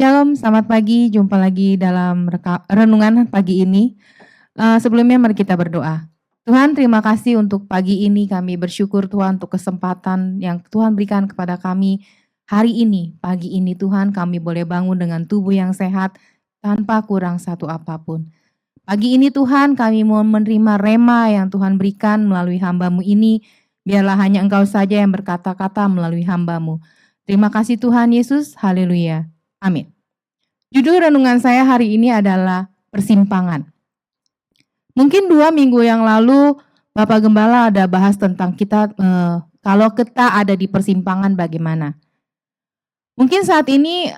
Shalom, selamat pagi. Jumpa lagi dalam renungan pagi ini. Sebelumnya mari kita berdoa. Tuhan, terima kasih untuk pagi ini. Kami bersyukur Tuhan untuk kesempatan yang Tuhan berikan kepada kami hari ini. Pagi ini Tuhan, kami boleh bangun dengan tubuh yang sehat tanpa kurang satu apapun. Pagi ini Tuhan, kami mau menerima rema yang Tuhan berikan melalui hamba-Mu ini. Biarlah hanya Engkau saja yang berkata-kata melalui hamba-Mu. Terima kasih Tuhan Yesus. Haleluya. Amin. Judul renungan saya hari ini adalah persimpangan. Mungkin 2 minggu yang lalu Bapak Gembala ada bahas tentang kita kalau kita ada di persimpangan bagaimana. Mungkin saat ini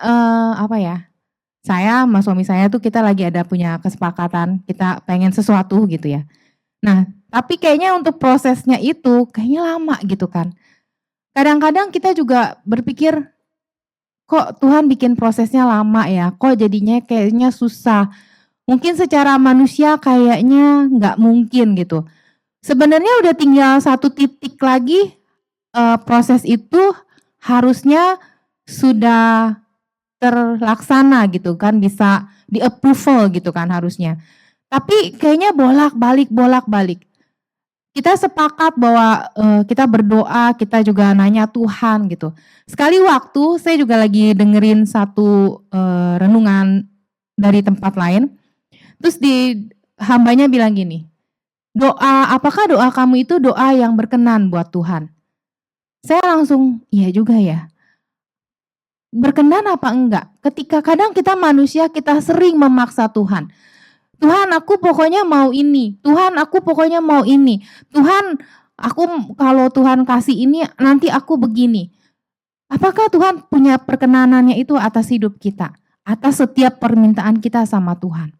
saya sama suami saya tuh kita lagi ada punya kesepakatan kita pengen sesuatu gitu ya. Nah, tapi kayaknya untuk prosesnya itu kayaknya lama gitu kan. Kadang-kadang kita juga berpikir, kok Tuhan bikin prosesnya lama ya, kok jadinya kayaknya susah. Mungkin secara manusia kayaknya nggak mungkin gitu. Sebenarnya udah tinggal satu titik lagi, proses itu harusnya sudah terlaksana gitu kan, bisa di-approval gitu kan harusnya. Tapi kayaknya bolak-balik. Kita sepakat bahwa, kita berdoa, kita juga nanya Tuhan gitu. Sekali waktu saya juga lagi dengerin satu, renungan dari tempat lain, terus hambanya bilang gini, apakah doa kamu itu doa yang berkenan buat Tuhan?" Saya langsung, iya juga ya. Berkenan apa enggak? Ketika kadang kita manusia kita sering memaksa Tuhan. Tuhan aku pokoknya mau ini, Tuhan aku pokoknya mau ini, Tuhan aku kalau Tuhan kasih ini nanti aku begini. Apakah Tuhan punya perkenanannya itu atas hidup kita? Atas setiap permintaan kita sama Tuhan?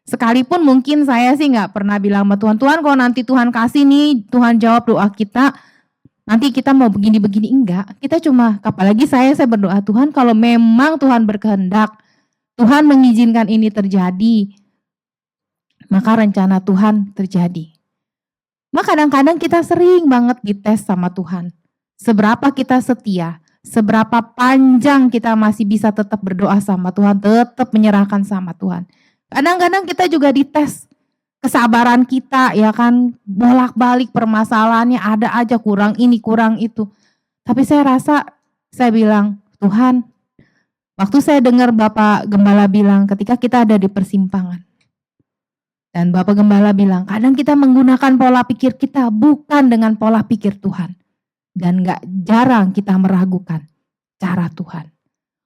Sekalipun mungkin saya sih nggak pernah bilang sama Tuhan, Tuhan kalau nanti Tuhan kasih nih, Tuhan jawab doa kita, nanti kita mau begini-begini, enggak. Kita cuma, apalagi saya berdoa, Tuhan kalau memang Tuhan berkehendak, Tuhan mengizinkan ini terjadi, maka rencana Tuhan terjadi. Maka kadang-kadang kita sering banget dites sama Tuhan. Seberapa kita setia, seberapa panjang kita masih bisa tetap berdoa sama Tuhan, tetap menyerahkan sama Tuhan. Kadang-kadang kita juga dites kesabaran kita, ya kan, bolak-balik permasalahannya ada aja kurang ini, kurang itu. Tapi saya bilang, Tuhan, waktu saya dengar Bapak Gembala bilang ketika kita ada di persimpangan. Dan Bapak Gembala bilang, kadang kita menggunakan pola pikir kita bukan dengan pola pikir Tuhan. Dan jarang kita meragukan cara Tuhan.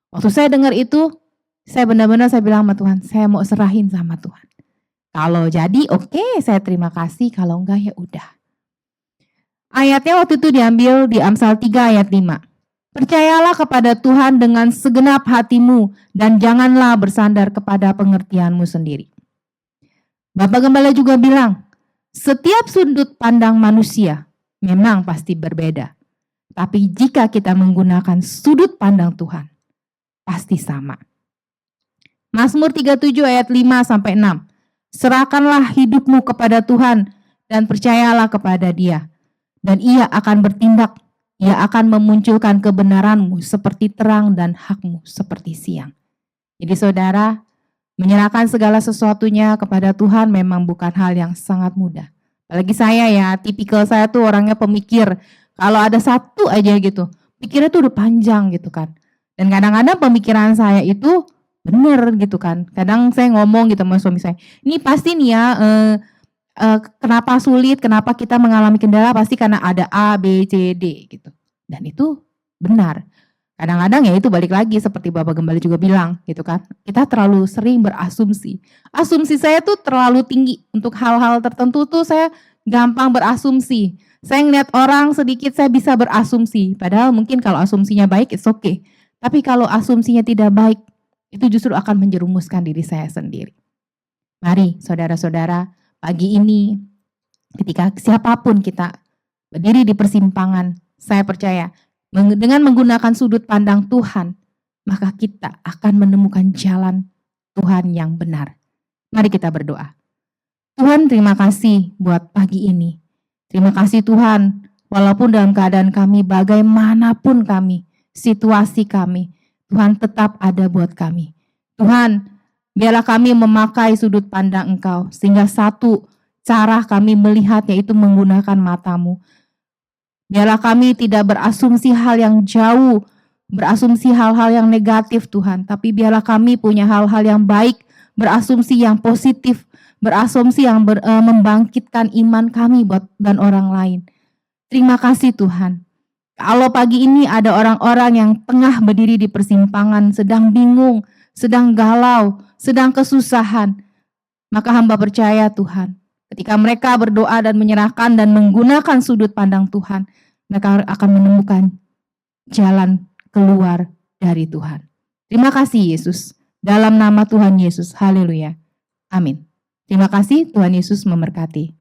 Waktu saya dengar itu, saya benar-benar bilang sama Tuhan, saya mau serahin sama Tuhan. Kalau jadi oke, saya terima kasih, kalau enggak ya udah. Ayatnya waktu itu diambil di Amsal 3 ayat 5. Percayalah kepada Tuhan dengan segenap hatimu dan janganlah bersandar kepada pengertianmu sendiri. Bapak Gembala juga bilang, setiap sudut pandang manusia memang pasti berbeda. Tapi jika kita menggunakan sudut pandang Tuhan, pasti sama. Mazmur 37 ayat 5-6. Serahkanlah hidupmu kepada Tuhan dan percayalah kepada Dia. Dan Ia akan bertindak, Ia akan memunculkan kebenaranmu seperti terang dan hakmu seperti siang. Jadi saudara, menyerahkan segala sesuatunya kepada Tuhan memang bukan hal yang sangat mudah. Apalagi saya ya, tipikal saya tuh orangnya pemikir. Kalau ada satu aja gitu, pikirnya tuh udah panjang gitu kan. Dan kadang-kadang pemikiran saya itu bener gitu kan. Kadang saya ngomong gitu sama suami saya, ini pasti nih ya, kenapa sulit, kenapa kita mengalami kendala, pasti karena ada A, B, C, D gitu. Dan itu benar. Kadang-kadang ya itu balik lagi seperti Bapak Gembala juga bilang gitu kan. Kita terlalu sering berasumsi. Asumsi saya tuh terlalu tinggi. Untuk hal-hal tertentu tuh saya gampang berasumsi. Saya ngeliat orang sedikit saya bisa berasumsi. Padahal mungkin kalau asumsinya baik it's okay. Tapi kalau asumsinya tidak baik, itu justru akan menjerumuskan diri saya sendiri. Mari saudara-saudara, pagi ini ketika siapapun kita berdiri di persimpangan, saya percaya dengan menggunakan sudut pandang Tuhan, maka kita akan menemukan jalan Tuhan yang benar. Mari kita berdoa. Tuhan, terima kasih buat pagi ini. Terima kasih Tuhan, walaupun dalam keadaan kami bagaimanapun kami, situasi kami, Tuhan tetap ada buat kami. Tuhan, biarlah kami memakai sudut pandang Engkau, sehingga satu cara kami melihat yaitu menggunakan matamu. Biarlah kami tidak berasumsi hal yang jauh, berasumsi hal-hal yang negatif Tuhan, tapi biarlah kami punya hal-hal yang baik, berasumsi yang positif, berasumsi yang membangkitkan iman kami dan orang lain. Terima kasih Tuhan. Kalau pagi ini ada orang-orang yang tengah berdiri di persimpangan, sedang bingung, sedang galau, sedang kesusahan, maka hamba percaya Tuhan, ketika mereka berdoa dan menyerahkan dan menggunakan sudut pandang Tuhan, mereka akan menemukan jalan keluar dari Tuhan. Terima kasih Yesus. Dalam nama Tuhan Yesus. Haleluya. Amin. Terima kasih, Tuhan Yesus memberkati.